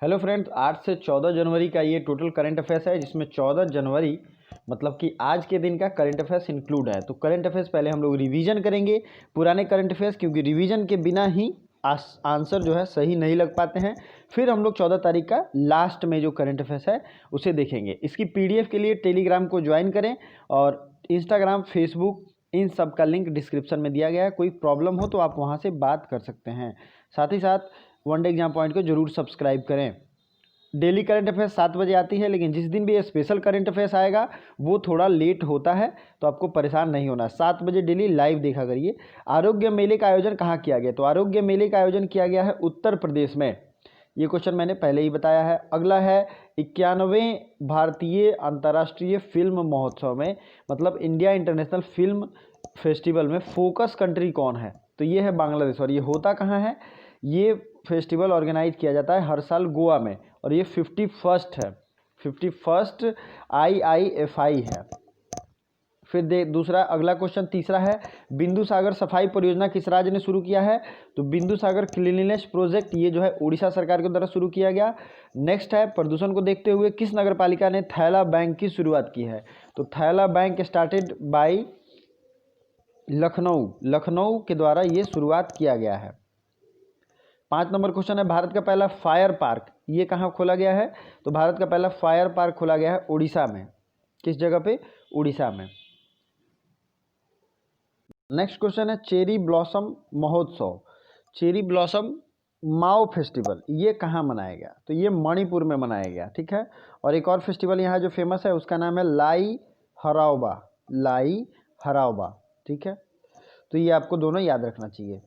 Hello friends, 8 से 14 जनवरी का ये टोटल करंट अफेयर्स है, जिसमें 14 जनवरी मतलब कि आज के दिन का करंट अफेयर्स इंक्लूड है। तो करंट अफेयर्स पहले हम लोग रिवीजन करेंगे पुराने करंट अफेयर्स, क्योंकि रिवीजन के बिना ही आंसर जो है सही नहीं लग पाते हैं। फिर हम लोग 14 तारीख का लास्ट में जो करंट अफेयर्स है उसे देखेंगे। इसकी पीडीएफ के लिए टेलीग्राम को ज्वाइन करें और इंस्टाग्राम, फेसबुक, इन सब का लिंक डिस्क्रिप्शन में दिया गया है। कोई प्रॉब्लम हो तो आप वहाँ से बात कर सकते हैं। साथ ही साथ वनडे एग्जाम पॉइंट को जरूर सब्सक्राइब करें। डेली करंट अफेयर्स 7 बजे आती है, लेकिन जिस दिन भी ये स्पेशल करंट अफेयर्स आएगा वो थोड़ा लेट होता है, तो आपको परेशान नहीं होना। 7 बजे डेली लाइव देखा करिए। आरोग्य मेले का आयोजन कहाँ किया गया? तो आरोग्य मेले का आयोजन किया गया है उत्तर प्रदेश में। ये क्वेश्चन मैंने पहले ही बताया है। अगला है 91वें भारतीय अंतर्राष्ट्रीय फिल्म महोत्सव में, मतलब इंडिया इंटरनेशनल फिल्म फेस्टिवल में फोकस कंट्री कौन है? तो ये है बांग्लादेश। और ये होता कहाँ है? ये फेस्टिवल ऑर्गेनाइज किया जाता है हर साल गोवा में, और ये 51st है, 51st IIFI है। फिर दूसरा अगला क्वेश्चन तीसरा है, बिंदु सागर सफाई परियोजना किस राज्य ने शुरू किया है? तो बिंदु सागर क्लीनलीनेस प्रोजेक्ट ये जो है उड़ीसा सरकार के द्वारा शुरू किया गया। नेक्स्ट है, प्रदूषण को देखते हुए किस नगर पालिका ने थैला बैंक की शुरुआत की है? तो थैला बैंक स्टार्टेड बाई लखनऊ के द्वारा ये शुरुआत किया गया है। 5 नंबर क्वेश्चन है, भारत का पहला फायर पार्क ये कहाँ खोला गया है? तो भारत का पहला फायर पार्क खोला गया है उड़ीसा में। किस जगह पे? उड़ीसा में। नेक्स्ट क्वेश्चन है, चेरी ब्लॉसम महोत्सव, चेरी ब्लॉसम माओ फेस्टिवल ये कहाँ मनाया गया? तो ये मणिपुर में मनाया गया। ठीक है। और एक और फेस्टिवल यहाँ जो फेमस है उसका नाम है लाई हराओबा। ठीक है। तो ये आपको दोनों याद रखना चाहिए।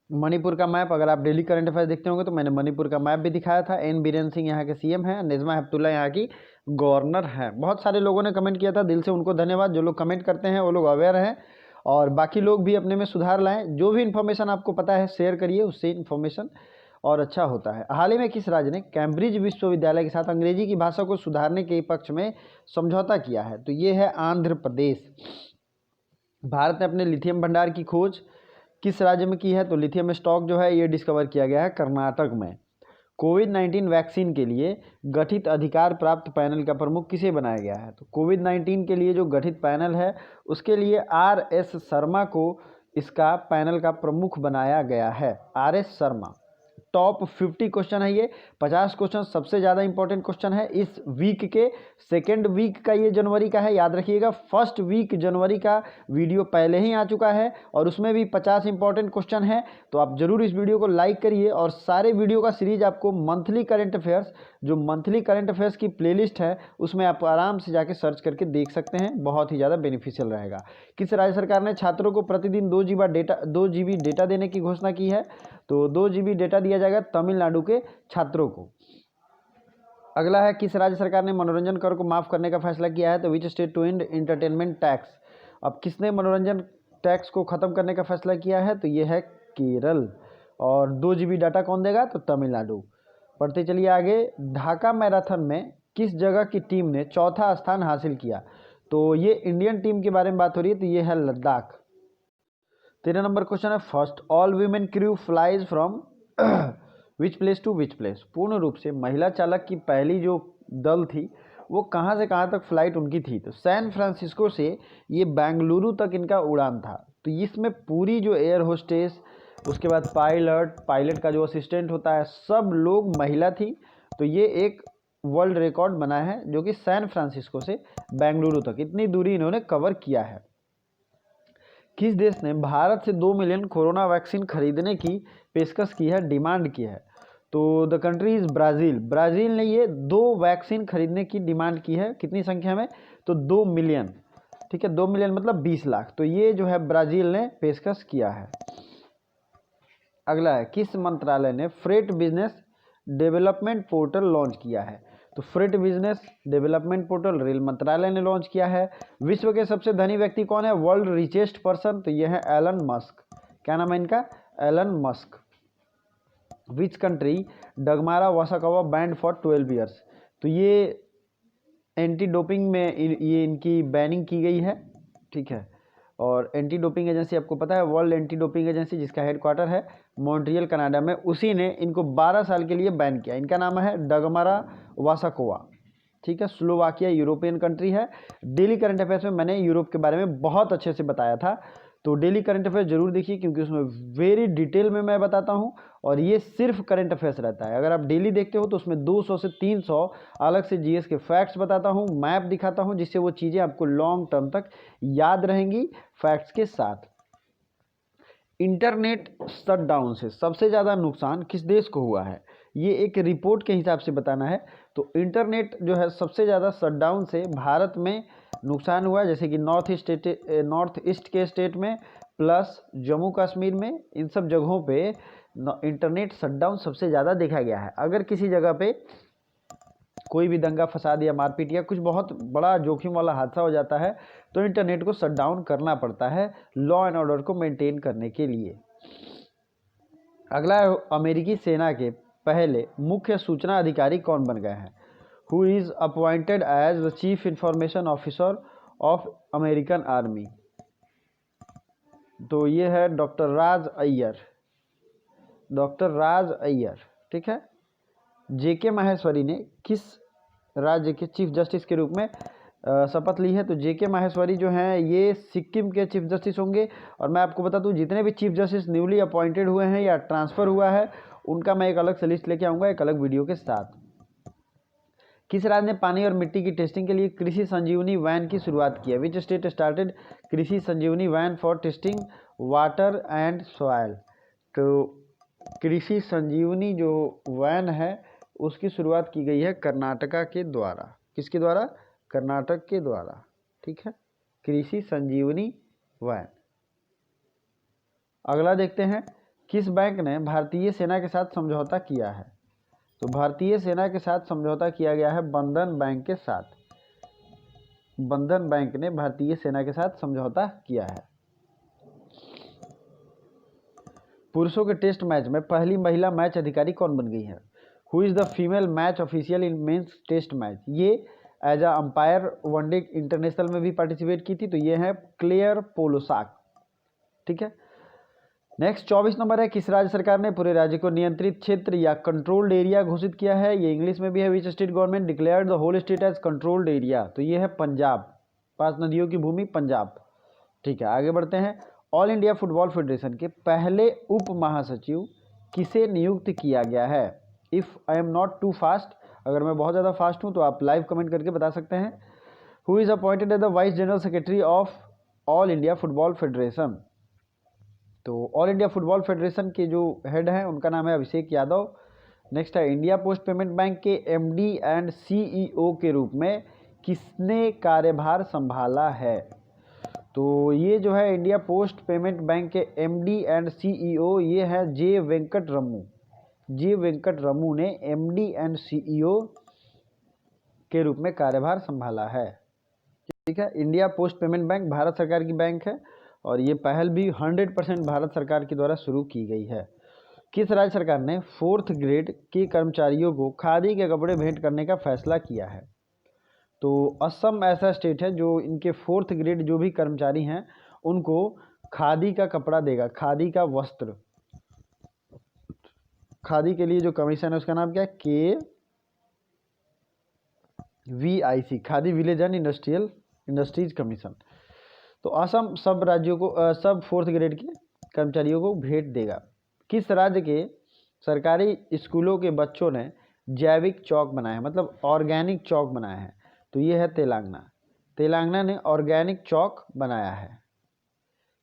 मणिपुर का मैप, अगर आप डेली करंट अफेयर्स देखते होंगे तो मैंने मणिपुर का मैप भी दिखाया था। एन बीरेन सिंह यहाँ के सीएम हैं, नजमा हेपतुल्ला यहाँ की गवर्नर हैं। बहुत सारे लोगों ने कमेंट किया था, दिल से उनको धन्यवाद। जो लोग कमेंट करते हैं वो लोग अवेयर हैं, और बाकी लोग भी अपने में सुधार लाएं। जो भी इन्फॉर्मेशन आपको पता है शेयर करिए, उससे इन्फॉर्मेशन और अच्छा होता है। हाल ही में किस राज्य ने कैम्ब्रिज विश्वविद्यालय के साथ अंग्रेजी की भाषा को सुधारने के पक्ष में समझौता किया है? तो ये है आंध्र प्रदेश। भारत ने अपने लिथियम भंडार की खोज किस राज्य में की है? तो लिथियम स्टॉक जो है ये डिस्कवर किया गया है कर्नाटक में। कोविड-19 वैक्सीन के लिए गठित अधिकार प्राप्त पैनल का प्रमुख किसे बनाया गया है? तो कोविड-19 के लिए जो गठित पैनल है उसके लिए RS शर्मा को इसका पैनल का प्रमुख बनाया गया है। RS शर्मा। टॉप 50 क्वेश्चन है ये। 50 क्वेश्चन सबसे ज़्यादा इंपॉर्टेंट क्वेश्चन है इस वीक के। सेकेंड वीक का ये जनवरी का है, याद रखिएगा। फर्स्ट वीक जनवरी का वीडियो पहले ही आ चुका है और उसमें भी 50 इंपॉर्टेंट क्वेश्चन है। तो आप जरूर इस वीडियो को लाइक करिए, और सारे वीडियो का सीरीज आपको मंथली करंट अफेयर्स, जो मंथली करंट अफेयर्स की प्लेलिस्ट है उसमें आप आराम से जाके सर्च करके देख सकते हैं। बहुत ही ज़्यादा बेनिफिशियल रहेगा। किस राज्य सरकार ने छात्रों को प्रतिदिन 2 GB डेटा देने की घोषणा की है? तो 2 GB डेटा दिया जाएगा तमिलनाडु के छात्रों को। अगला है, किस राज्य सरकार ने मनोरंजन कर को माफ करने का फैसला किया है? तो which state to end entertainment tax. अब किसने मनोरंजन टैक्स को खत्म करने का फैसला किया है? तो ये है केरल। और 2 GB डाटा कौन देगा? तो तमिलनाडु। पढ़ते चलिए आगे। ढाका मैराथन में किस जगह की टीम ने चौथा स्थान हासिल किया? तो ये इंडियन टीम के बारे में बात हो रही है, तो ये है लद्दाख। 13 नंबर क्वेश्चन है, first all women crew flies from which place to which place. पूर्ण रूप से महिला चालक की पहली जो दल थी वो कहाँ से कहाँ तक फ्लाइट उनकी थी? तो सैन फ्रांसिस्को से ये बेंगलुरु तक इनका उड़ान था। तो इसमें पूरी जो एयर होस्टेस, उसके बाद पायलट का जो असिस्टेंट होता है, सब लोग महिला थी। तो ये एक वर्ल्ड रिकॉर्ड बना है, जो कि सैन फ्रांसिस्को से बेंगलुरु तक इतनी दूरी इन्होंने कवर किया है। किस देश ने भारत से 2 मिलियन कोरोना वैक्सीन खरीदने की पेशकश की है, डिमांड की है? तो the country is Brazil. Brazil ने ये 2 वैक्सीन खरीदने की डिमांड की है। कितनी संख्या में? तो 2 मिलियन। ठीक है, 2 मिलियन मतलब 20 लाख। तो ये जो है ब्राज़ील ने पेशकश किया है। अगला है, किस मंत्रालय ने freight business development portal launch किया है? तो freight business development portal rail मंत्रालय ने लॉन्च किया है। विश्व के सबसे धनी व्यक्ति कौन है? World richest person. तो ये है एलन मस्क। क्या नाम है इनका? Elon Musk. विच कंट्री डगमारा वासाकावा बैंड फॉर 12 ईयर्स। तो ये एंटी डोपिंग में ये इनकी बैनिंग की गई है। ठीक है। और एंटी डोपिंग एजेंसी आपको पता है, वर्ल्ड एंटी डोपिंग एजेंसी, जिसका हेडक्वार्टर है मॉन्ट्रियल कनाडा में, उसी ने इनको 12 साल के लिए बैन किया। इनका नाम है डगमारा वासाकोवा, ठीक है। स्लोवाकिया यूरोपियन कंट्री है। डेली करंट अफेयर्स में मैंने यूरोप के बारे में बहुत अच्छे से बताया था, तो डेली करंट अफेयर्स जरूर देखिए, क्योंकि उसमें वेरी डिटेल में मैं बताता हूँ, और ये सिर्फ करंट अफेयर्स रहता है। अगर आप डेली देखते हो तो उसमें 200 से 300 अलग से जीएस के फैक्ट्स बताता हूँ, मैप दिखाता हूँ, जिससे वो चीज़ें आपको लॉन्ग टर्म तक याद रहेंगी फैक्ट्स के साथ। इंटरनेट शटडाउन से सबसे ज़्यादा नुकसान किस देश को हुआ है, ये एक रिपोर्ट के हिसाब से बताना है। तो इंटरनेट जो है सबसे ज़्यादा शटडाउन से भारत में नुकसान हुआ है, जैसे कि नॉर्थ ईस्ट के स्टेट में प्लस जम्मू कश्मीर में, इन सब जगहों पे इंटरनेट शटडाउन सबसे ज़्यादा देखा गया है। अगर किसी जगह पे कोई भी दंगा फसाद या मारपीट या कुछ बहुत बड़ा जोखिम वाला हादसा हो जाता है तो इंटरनेट को शट डाउन करना पड़ता है लॉ एंड ऑर्डर को मेंटेन करने के लिए। अगला है, अमेरिकी सेना के पहले मुख्य सूचना अधिकारी कौन बन गए हैं? Who is appointed as the chief information officer of American army? तो ये है डॉक्टर राज अय्यर, डॉक्टर राज अय्यर, ठीक है। जेके माहेश्वरी ने किस राज्य के चीफ जस्टिस के रूप में शपथ ली है? तो जेके माहेश्वरी जो हैं ये सिक्किम के चीफ जस्टिस होंगे। और मैं आपको बता दूं, जितने भी चीफ जस्टिस न्यूली अपॉइंटेड हुए हैं या ट्रांसफ़र हुआ है, उनका मैं एक अलग से लिस्ट लेके आऊँगा एक अलग वीडियो के साथ। किस राज्य ने पानी और मिट्टी की टेस्टिंग के लिए कृषि संजीवनी वैन की शुरुआत की है? Which state started Krishi Sanjivani van for testing water and soil? तो कृषि संजीवनी जो वैन है उसकी शुरुआत की गई है कर्नाटका के द्वारा। किसके द्वारा? कर्नाटक के द्वारा, ठीक है। कृषि संजीवनी वैन। अगला देखते हैं, किस बैंक ने भारतीय सेना के साथ समझौता किया है? तो भारतीय सेना के साथ समझौता किया गया है बंधन बैंक के साथ। बंधन बैंक ने भारतीय सेना के साथ समझौता किया है। पुरुषों के टेस्ट मैच में पहली महिला मैच अधिकारी कौन बन गई है? Who is the female match official in men's test match? ये as a umpire one day international में भी पार्टिसिपेट की थी, तो ये है क्लेयर पोलोसाक, ठीक है। नेक्स्ट 24 नंबर है, किस राज्य सरकार ने पूरे राज्य को नियंत्रित क्षेत्र या कंट्रोल्ड एरिया घोषित किया है? ये इंग्लिश में भी है, which state government declared the whole state as controlled area? तो ये है पंजाब, 5 नदियों की भूमि पंजाब, ठीक है। आगे बढ़ते हैं, ऑल इंडिया फुटबॉल फेडरेशन के पहले उप महासचिव किसे नियुक्त किया गया है? If I am not too fast, अगर मैं बहुत ज़्यादा फास्ट हूँ तो आप लाइव कमेंट करके बता सकते हैं। Who is appointed as the vice general secretary of All India Football Federation? तो ऑल इंडिया फुटबॉल फेडरेशन के जो हेड हैं उनका नाम है अभिषेक यादव। नेक्स्ट है, इंडिया पोस्ट पेमेंट बैंक के एमडी एंड सीईओ के रूप में किसने कार्यभार संभाला है? तो ये जो है इंडिया पोस्ट पेमेंट बैंक के एमडी एंड सीईओ ये है जे वेंकट रमू। जे वेंकट रमू ने एमडी एंड सीईओ के रूप में कार्यभार संभाला है, ठीक है। India Post payment bank Bharat सरकार की बैंक है और ये पहल भी 100% भारत सरकार के द्वारा शुरू की गई है। किस राज्य सरकार ने 4th ग्रेड के कर्मचारियों को खादी के कपड़े भेंट करने का फैसला किया है? तो असम ऐसा स्टेट है जो इनके 4th ग्रेड जो भी कर्मचारी हैं उनको खादी का कपड़ा देगा, खादी का वस्त्र। खादी के लिए जो कमीशन है उसका नाम क्या है? KVIC, khadi village and industries commission. तो असम सब राज्यों को सब 4th ग्रेड के कर्मचारियों को भेंट देगा। किस राज्य के सरकारी स्कूलों के बच्चों ने जैविक चौक बनाए हैं, मतलब ऑर्गेनिक चौक बनाए हैं? तो ये है तेलंगाना। तेलंगाना ने ऑर्गेनिक चौक बनाया है।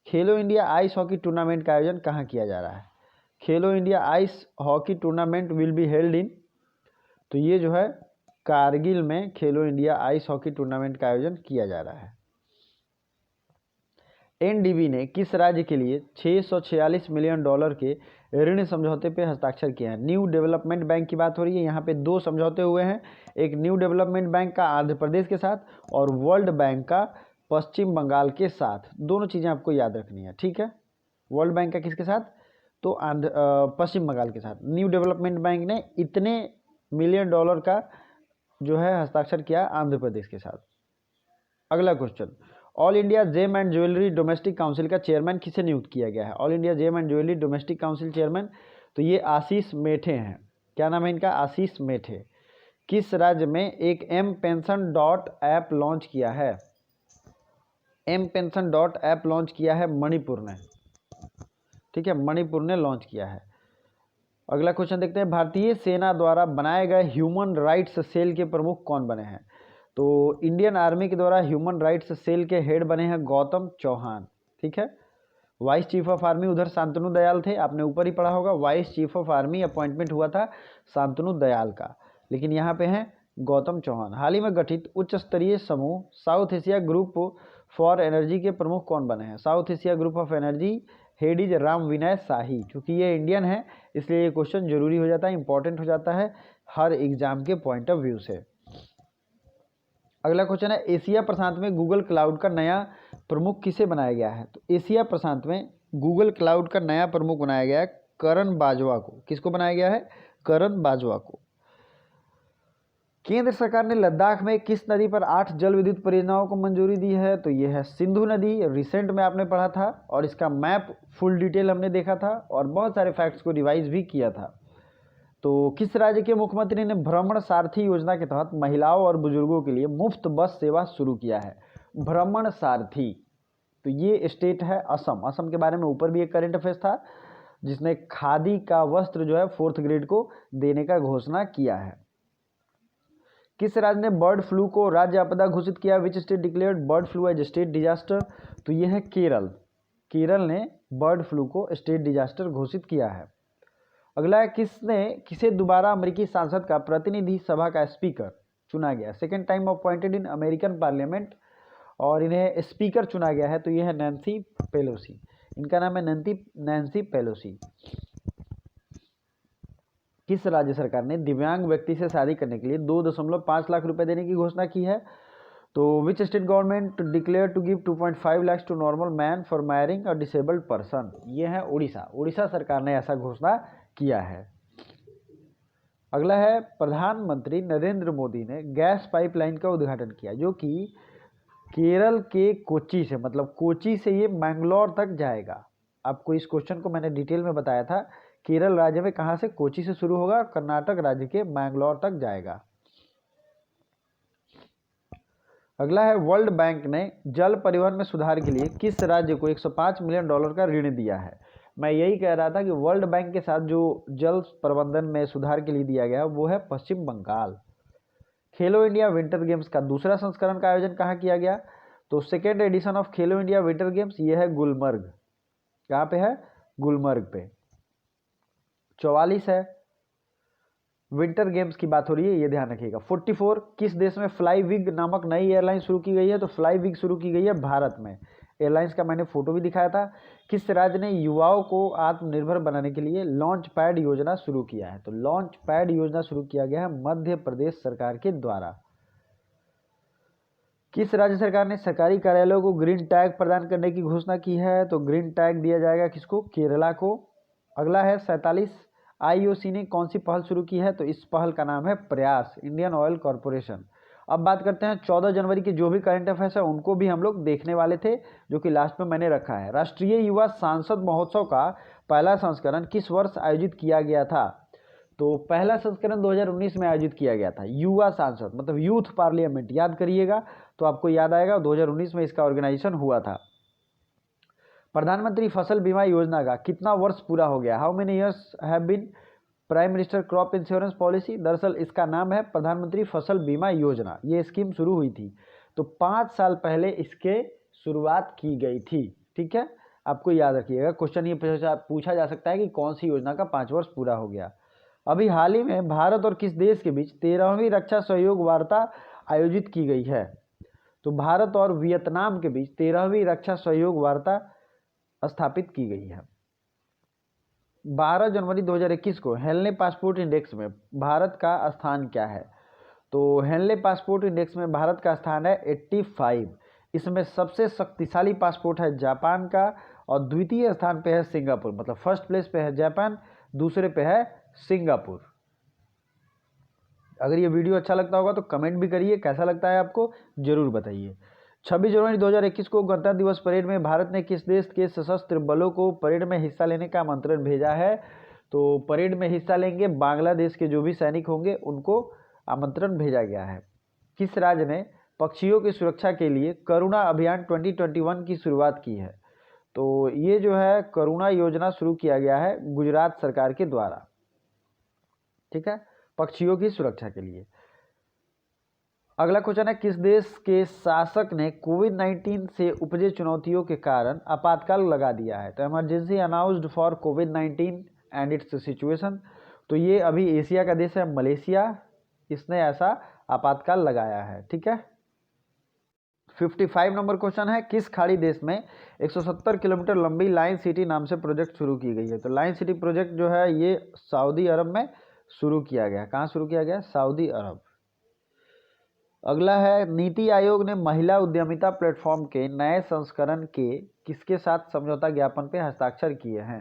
खेलो इंडिया आइस हॉकी टूर्नामेंट का आयोजन कहाँ किया जा रहा है? खेलो India ice hockey tournament will be held in, तो ये जो है कारगिल में खेलो इंडिया आइस हॉकी टूर्नामेंट का आयोजन किया जा रहा है। एनडीबी ने किस राज्य के लिए $646 मिलियन के ऋण समझौते पे हस्ताक्षर किए हैं? न्यू डेवलपमेंट बैंक की बात हो रही है। यहाँ पे 2 समझौते हुए हैं, एक न्यू डेवलपमेंट बैंक का आंध्र प्रदेश के साथ और वर्ल्ड बैंक का पश्चिम बंगाल के साथ। दोनों चीज़ें आपको याद रखनी है, ठीक है। वर्ल्ड बैंक का किसके साथ? तो पश्चिम बंगाल के साथ। न्यू डेवलपमेंट बैंक ने इतने मिलियन डॉलर का जो है हस्ताक्षर किया आंध्र प्रदेश के साथ। अगला question, all India gem and jewellery domestic council का चेयरमैन किसे नियुक्त किया गया है? All India gem and jewellery domestic council chairman, तो ये आशीष मेठे हैं। क्या नाम है इनका? आशीष मेठे। किस राज्य में एक M pension dot app launch किया है? M pension dot app launch किया है मणिपुर ने। ठीक है, मणिपुर ने लॉन्च किया है। अगला क्वेश्चन देखते हैं, भारतीय सेना द्वारा बनाए गए ह्यूमन राइट्स सेल के प्रमुख कौन बने हैं? तो इंडियन आर्मी के द्वारा ह्यूमन राइट्स सेल के हेड बने हैं गौतम चौहान। ठीक है, वाइस चीफ ऑफ आर्मी उधर शांतनु दयाल थे, आपने ऊपर ही पढ़ा होगा, vice chief of army appointment हुआ था शांतनु दयाल का, लेकिन यहाँ पे हैं गौतम चौहान। हाल ही में गठित उच्च स्तरीय समूह South Asia group for energy के प्रमुख कौन बने हैं? South Asia group of energy head is Ram Vinay Shahi. क्योंकि ये इंडियन है इसलिए ये क्वेश्चन जरूरी हो जाता है, इंपॉर्टेंट हो जाता है हर एग्जाम के पॉइंट ऑफ व्यू से। अगला क्वेश्चन है, एशिया प्रशांत में गूगल क्लाउड का नया प्रमुख किसे बनाया गया है? तो एशिया प्रशांत में गूगल क्लाउड का नया प्रमुख बनाया गया है करण बाजवा को। किसको बनाया गया है? करण बाजवा को। केंद्र सरकार ने लद्दाख में किस नदी पर 8 जल विद्युत परियोजनाओं को मंजूरी दी है? तो यह है सिंधु नदी। रिसेंट में आपने पढ़ा था और इसका मैप फुल डिटेल हमने देखा था और बहुत सारे फैक्ट्स को रिवाइज भी किया था। तो किस राज्य के मुख्यमंत्री ने भ्रमण सारथी योजना के तहत महिलाओं और बुजुर्गों के लिए मुफ्त बस सेवा शुरू किया है? भ्रमण सारथी, तो ये स्टेट है असम। असम के बारे में ऊपर भी एक करंट अफेयर्स था जिसने खादी का वस्त्र जो है 4th ग्रेड को देने का घोषणा किया है। किस राज्य ने बर्ड फ्लू को राज्य आपदा घोषित किया? Which state declared bird flu as state disaster? तो यह है केरल। केरल ने बर्ड फ्लू को स्टेट डिजास्टर घोषित किया है। अगला है, किसे दोबारा अमेरिकी संसद का प्रतिनिधि सभा का स्पीकर चुना गया? Second time appointed in American parliament और इन्हें स्पीकर चुना गया है, तो यह है नैन्सी पेलोसी। इनका नाम है नैन्सी पेलोसी। किस राज्य सरकार ने दिव्यांग व्यक्ति से शादी करने के लिए 2.5 लाख रुपए देने की घोषणा की है? तो which state government declare to give 2.5 lakh to normal man for marrying a disabled person? ये है उड़ीसा। उड़ीसा सरकार ने ऐसा घोषणा किया है। अगला है, प्रधानमंत्री नरेंद्र मोदी ने गैस पाइपलाइन का उद्घाटन किया जो कि केरल के कोच्चि से, मतलब कोच्चि से ये मैंगलोर तक जाएगा। आपको इस क्वेश्चन को मैंने डिटेल में बताया था। केरल राज्य में कहाँ से? कोच्चि से शुरू होगा, कर्नाटक राज्य के मैंगलोर तक जाएगा। अगला है, वर्ल्ड बैंक ने जल परिवहन में सुधार के लिए किस राज्य को $105 मिलियन का ऋण दिया है? मैं यही कह रहा था कि वर्ल्ड बैंक के साथ जो जल प्रबंधन में सुधार के लिए दिया गया वो है पश्चिम बंगाल। खेलो इंडिया विंटर गेम्स का दूसरा संस्करण का आयोजन कहाँ किया गया? तो second edition of Khelo India winter games ये है गुलमर्ग। कहाँ पे है? गुलमर्ग पे। 44 है, विंटर गेम्स की बात हो रही है, ये ध्यान रखिएगा। 44, किस देश में फ्लाईविग नामक नई एयरलाइन शुरू की गई है? तो फ्लाईविग शुरू की गई है भारत में। एयरलाइंस का मैंने फोटो भी दिखाया था। किस राज्य ने युवाओं को आत्मनिर्भर बनाने के लिए लॉन्च पैड योजना शुरू किया है? तो लॉन्च पैड योजना शुरू किया गया है मध्य प्रदेश सरकार के द्वारा। किस राज्य सरकार ने सरकारी कार्यालयों को ग्रीन टैग प्रदान करने की घोषणा की है? तो ग्रीन टैग दिया जाएगा किसको? केरला को। अगला है 47, आईओसी ने कौन सी पहल शुरू की है? तो इस पहल का नाम है प्रयास, इंडियन ऑयल कॉरपोरेशन। अब बात करते हैं 14 जनवरी के जो भी करंट अफेयर्स है उनको भी हम लोग देखने वाले थे, जो कि लास्ट में मैंने रखा है। राष्ट्रीय युवा सांसद महोत्सव का पहला संस्करण किस वर्ष आयोजित किया गया था? तो पहला संस्करण 2019 में आयोजित किया गया था। युवा सांसद मतलब यूथ पार्लियामेंट, याद करिएगा तो आपको याद आएगा 2019 में इसका ऑर्गेनाइजेशन हुआ था। प्रधानमंत्री फसल बीमा योजना का कितना वर्ष पूरा हो गया? How many years have been prime minister crop insurance policy? दरअसल इसका नाम है प्रधानमंत्री फसल बीमा योजना। ये स्कीम शुरू हुई थी तो 5 साल पहले इसके शुरुआत की गई थी। ठीक है, आपको याद रखिएगा, क्वेश्चन ये पूछा जा सकता है कि कौन सी योजना का 5 वर्ष पूरा हो गया। अभी हाल ही में भारत और किस देश के बीच 13वीं रक्षा सहयोग वार्ता आयोजित की गई है? तो भारत और वियतनाम के बीच 13वीं रक्षा सहयोग वार्ता स्थापित की गई है। 12 जनवरी 2021 को हेनले पासपोर्ट इंडेक्स में भारत का स्थान क्या है? तो हेनले पासपोर्ट इंडेक्स में भारत का स्थान है 85। इसमें सबसे शक्तिशाली पासपोर्ट है जापान का और द्वितीय स्थान पे है सिंगापुर, मतलब फर्स्ट प्लेस पे है जापान, दूसरे पे है सिंगापुर। अगर ये वीडियो अच्छा लगता होगा तो कमेंट भी करिए, कैसा लगता है आपको जरूर बताइए। 26 जनवरी 2021 को गणतंत्र दिवस परेड में भारत ने किस देश के सशस्त्र बलों को परेड में हिस्सा लेने का आमंत्रण भेजा है? तो परेड में हिस्सा लेंगे बांग्लादेश के जो भी सैनिक होंगे उनको आमंत्रण भेजा गया है। किस राज्य ने पक्षियों की सुरक्षा के लिए करुणा अभियान 2021 की शुरुआत की है? तो ये जो है करुणा योजना शुरू किया गया है गुजरात सरकार के द्वारा, ठीक है, पक्षियों की सुरक्षा के लिए। अगला क्वेश्चन है, किस देश के शासक ने कोविड-19 से उपजे चुनौतियों के कारण आपातकाल लगा दिया है? तो emergency announced for covid and it's situation. तो ये अभी एशिया का देश है मलेशिया, इसने ऐसा आपातकाल लगाया है, ठीक है। 55 नंबर क्वेश्चन है, किस खाड़ी देश में 170 किलोमीटर लंबी लाइन सिटी नाम से प्रोजेक्ट शुरू की गई है? तो लाइन सिटी प्रोजेक्ट जो है ये सऊदी अरब में शुरू किया गया। कहाँ शुरू किया गया? सऊदी अरब। अगला है, नीति आयोग ने महिला उद्यमिता प्लेटफॉर्म के नए संस्करण के किसके साथ समझौता ज्ञापन पे हस्ताक्षर किए हैं?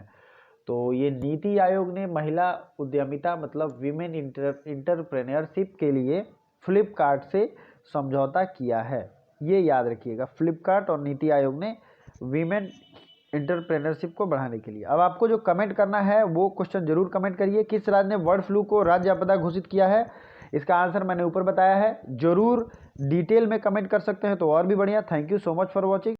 तो ये नीति आयोग ने महिला उद्यमिता मतलब विमेन इंटरप्रेन्योरशिप के लिए फ्लिपकार्ट से समझौता किया है, ये याद रखिएगा। फ्लिपकार्ट और नीति आयोग ने विमेन इंटरप्रेन्योरशिप को बढ़ाने के लिए। अब आपको जो कमेंट करना है वो क्वेश्चन जरूर कमेंट करिए, किस राज्य ने बर्ड फ्लू को राज्य आपदा घोषित किया है? इसका आंसर मैंने ऊपर बताया है, जरूर डिटेल में कमेंट कर सकते हैं तो और भी बढ़िया। Thank you so much for watching.